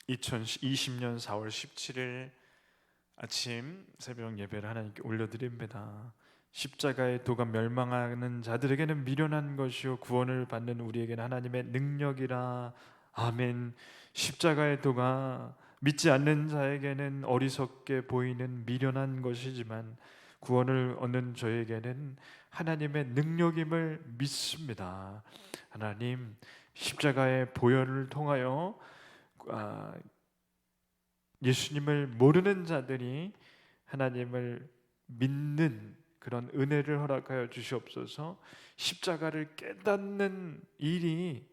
2020년 4월 17일 아침 새벽 예배를 하나님께 올려드립니다. 십자가의 도가 멸망하는 자들에게는 미련한 것이요 구원을 받는 우리에게는 하나님의 능력이라. 아멘. 십자가의 도가 믿지 않는 자에게는 어리석게 보이는 미련한 것이지만 구원을 얻는 저에게는 하나님의 능력임을 믿습니다. 하나님, 십자가의 보혈을 통하여 예수님을 모르는 자들이 하나님을 믿는 그런 은혜를 허락하여 주시옵소서. 십자가를 깨닫는 일이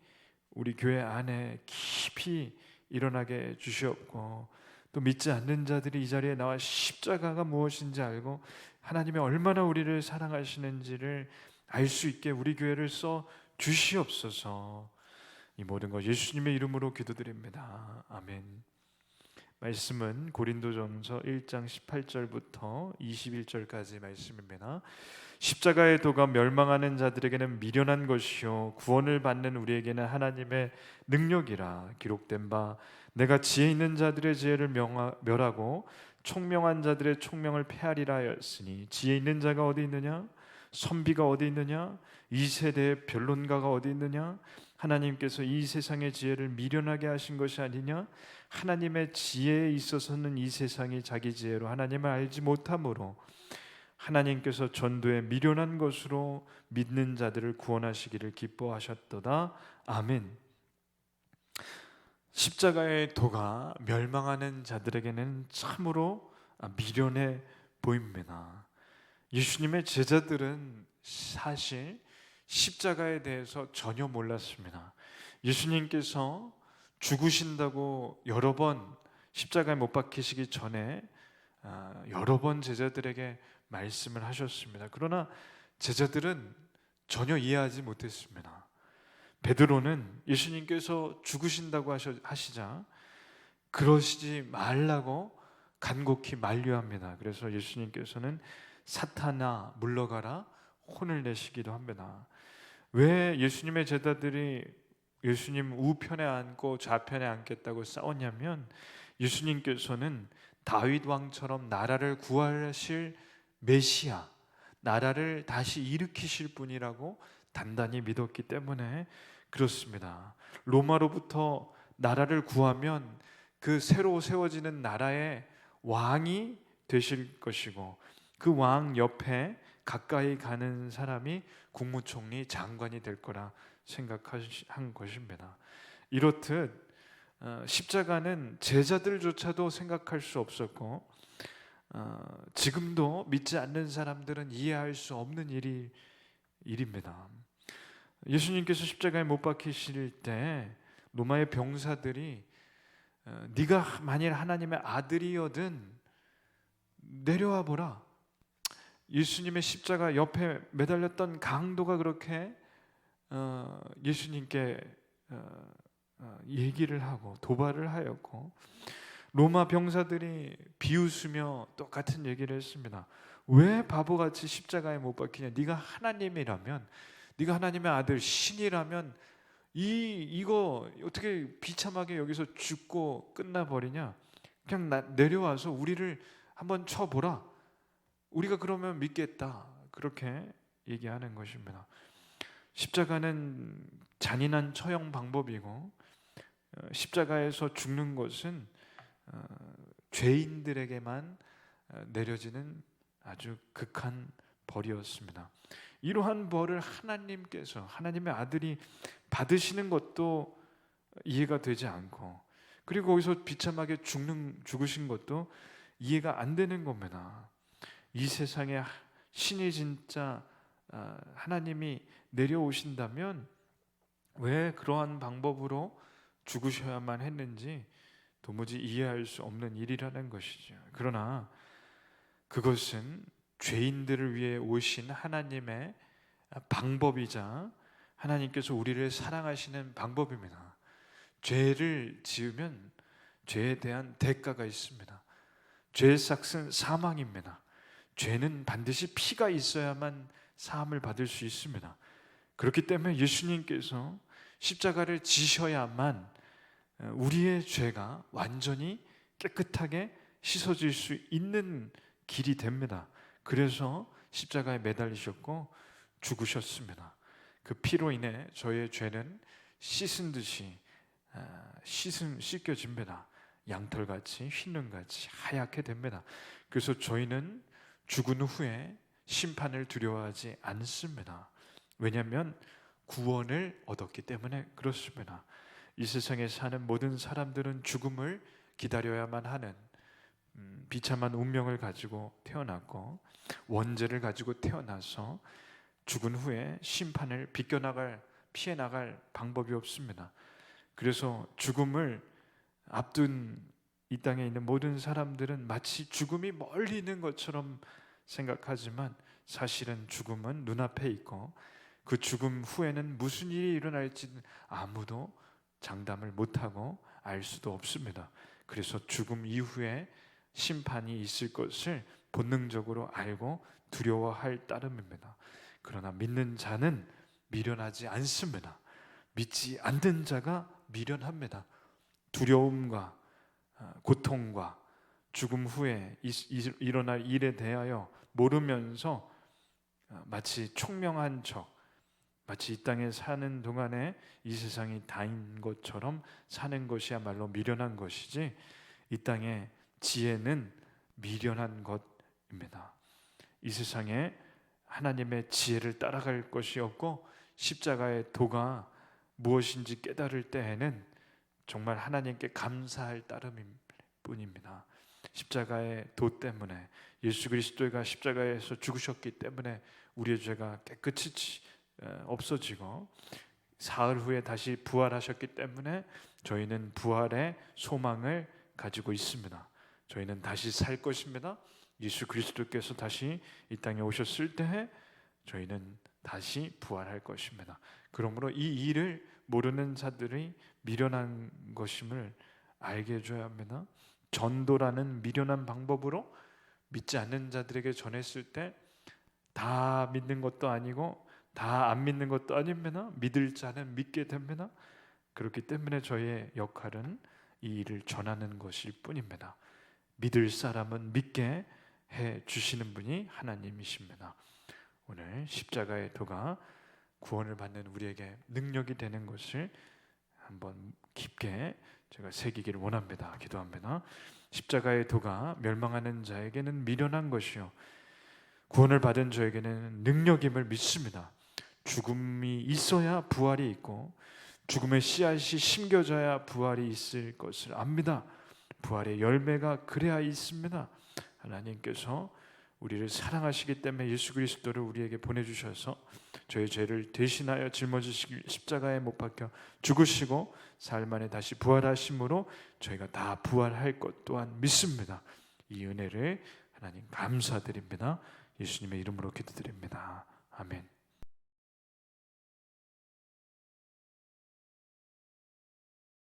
우리 교회 안에 깊이 일어나게 주시옵고, 또 믿지 않는 자들이 이 자리에 나와 십자가가 무엇인지 알고 하나님이 얼마나 우리를 사랑하시는지를 알 수 있게 우리 교회를 써 주시옵소서. 이 모든 것 예수님의 이름으로 기도드립니다. 아멘. 말씀은 고린도전서 1장 18절부터 21절까지 말씀입니다. 십자가의 도가 멸망하는 자들에게는 미련한 것이요 구원을 받는 우리에게는 하나님의 능력이라. 기록된 바 내가 지혜 있는 자들의 지혜를 멸하고 총명한 자들의 총명을 폐하리라 하였으니, 지혜 있는 자가 어디 있느냐? 선비가 어디 있느냐? 이 세대의 변론가가 어디 있느냐? 하나님께서 이 세상의 지혜를 미련하게 하신 것이 아니냐? 하나님의 지혜에 있어서는 이 세상이 자기 지혜로 하나님을 알지 못하므로 하나님께서 전도에 미련한 것으로 믿는 자들을 구원하시기를 기뻐하셨도다. 아멘. 십자가의 도가 멸망하는 자들에게는 참으로 미련해 보입니다. 예수님의 제자들은 사실 십자가에 대해서 전혀 몰랐습니다. 예수님께서 죽으신다고 여러 번 십자가에 못 박히시기 전에 여러 번 제자들에게 말씀을 하셨습니다. 그러나 제자들은 전혀 이해하지 못했습니다. 베드로는 예수님께서 죽으신다고 하시자 그러시지 말라고 간곡히 만류합니다. 그래서 예수님께서는 사탄아 물러가라 혼을 내시기도 합니다. 왜 예수님의 제자들이 예수님 우편에 앉고 좌편에 앉겠다고 싸웠냐면, 예수님께서는 다윗 왕처럼 나라를 구하실 메시아, 나라를 다시 일으키실 분이라고 단단히 믿었기 때문에 그렇습니다. 로마로부터 나라를 구하면 그 새로 세워지는 나라의 왕이 되실 것이고, 그 왕 옆에 가까이 가는 사람이 국무총리, 장관이 될 거라 생각한 것입니다. 이렇듯 십자가는 제자들조차도 생각할 수 없었고, 지금도 믿지 않는 사람들은 이해할 수 없는 일입니다. 예수님께서 십자가에 못 박히실 때 로마의 병사들이 네가 만일 하나님의 아들이거든 내려와 보라. 예수님의 십자가 옆에 매달렸던 강도가 그렇게 예수님께 얘기를 하고 도발을 하였고, 로마 병사들이 비웃으며 똑같은 얘기를 했습니다. 왜 바보같이 십자가에 못 박히냐? 네가 하나님이라면, 네가 하나님의 아들 신이라면 이거 어떻게 비참하게 여기서 죽고 끝나버리냐? 그냥 내려와서 우리를 한번 쳐보라. 우리가 그러면 믿겠다. 그렇게 얘기하는 것입니다. 십자가는 잔인한 처형 방법이고, 십자가에서 죽는 것은 죄인들에게만 내려지는 아주 극한 벌이었습니다. 이러한 벌을 하나님께서, 하나님의 아들이 받으시는 것도 이해가 되지 않고, 그리고 거기서 비참하게 죽으신 것도 이해가 안 되는 겁니다. 이 세상에 신이 진짜 하나님이 내려오신다면 왜 그러한 방법으로 죽으셔야만 했는지 도무지 이해할 수 없는 일이라는 것이죠. 그러나 그것은 죄인들을 위해 오신 하나님의 방법이자 하나님께서 우리를 사랑하시는 방법입니다. 죄를 지으면 죄에 대한 대가가 있습니다. 죄의 삭은 사망입니다. 죄는 반드시 피가 있어야만 사함을 받을 수 있습니다. 그렇기 때문에 예수님께서 십자가를 지셔야만 우리의 죄가 완전히 깨끗하게 씻어질 수 있는 길이 됩니다. 그래서 십자가에 매달리셨고 죽으셨습니다. 그 피로 인해 저의 죄는 씻은 듯이 씻겨집니다. 양털같이 흰눈같이 하얗게 됩니다. 그래서 저희는 죽은 후에 심판을 두려워하지 않습니다. 왜냐하면 구원을 얻었기 때문에 그렇습니다. 이 세상에 사는 모든 사람들은 죽음을 기다려야만 하는 비참한 운명을 가지고 태어났고 원죄를 가지고 태어나서 죽은 후에 심판을 피해 나갈 방법이 없습니다. 그래서 죽음을 앞둔 이 땅에 있는 모든 사람들은 마치 죽음이 멀리 있는 것처럼 생각하지만 사실은 죽음은 눈앞에 있고 그 죽음 후에는 무슨 일이 일어날지 아무도 장담을 못하고 알 수도 없습니다. 그래서 죽음 이후에 심판이 있을 것을 본능적으로 알고 두려워할 따름입니다. 그러나 믿는 자는 미련하지 않습니다. 믿지 않는 자가 미련합니다. 두려움과 고통과 죽음 후에 일어날 일에 대하여 모르면서 마치 총명한 척, 마치 이 땅에 사는 동안에 이 세상이 다인 것처럼 사는 것이야말로 미련한 것이지, 이 땅의 지혜는 미련한 것입니다. 이 세상에 하나님의 지혜를 따라갈 것이 없고 십자가의 도가 무엇인지 깨달을 때에는 정말 하나님께 감사할 따름일 뿐입니다. 십자가의 도 때문에, 예수 그리스도가 십자가에서 죽으셨기 때문에 우리의 죄가 깨끗이 없어지고 사흘 후에 다시 부활하셨기 때문에 저희는 부활의 소망을 가지고 있습니다. 저희는 다시 살 것입니다. 예수 그리스도께서 다시 이 땅에 오셨을 때 저희는 다시 부활할 것입니다. 그러므로 이 일을 모르는 자들이 미련한 것임을 알게 해줘야 합니다. 전도라는 미련한 방법으로 믿지 않는 자들에게 전했을 때 다 믿는 것도 아니고 다 안 믿는 것도 아닙니다. 믿을 자는 믿게 됩니다. 그렇기 때문에 저희의 역할은 이 일을 전하는 것일 뿐입니다. 믿을 사람은 믿게 해 주시는 분이 하나님이십니다. 오늘 십자가의 도가 구원을 받는 우리에게 능력이 되는 것을 한번 깊게 제가 새기기를 원합니다. 기도합니다. 십자가의 도가 멸망하는 자에게는 미련한 것이요 구원을 받은 저에게는 능력임을 믿습니다. 죽음이 있어야 부활이 있고 죽음의 씨앗이 심겨져야 부활이 있을 것을 압니다. 부활의 열매가 그래야 있습니다. 하나님께서 우리를 사랑하시기 때문에 예수 그리스도를 우리에게 보내주셔서 저희 죄를 대신하여 짊어지시기 십자가에 못 박혀 죽으시고 사흘 만에 다시 부활하심으로 저희가 다 부활할 것 또한 믿습니다. 이 은혜를 하나님 감사드립니다. 예수님의 이름으로 기도드립니다. 아멘.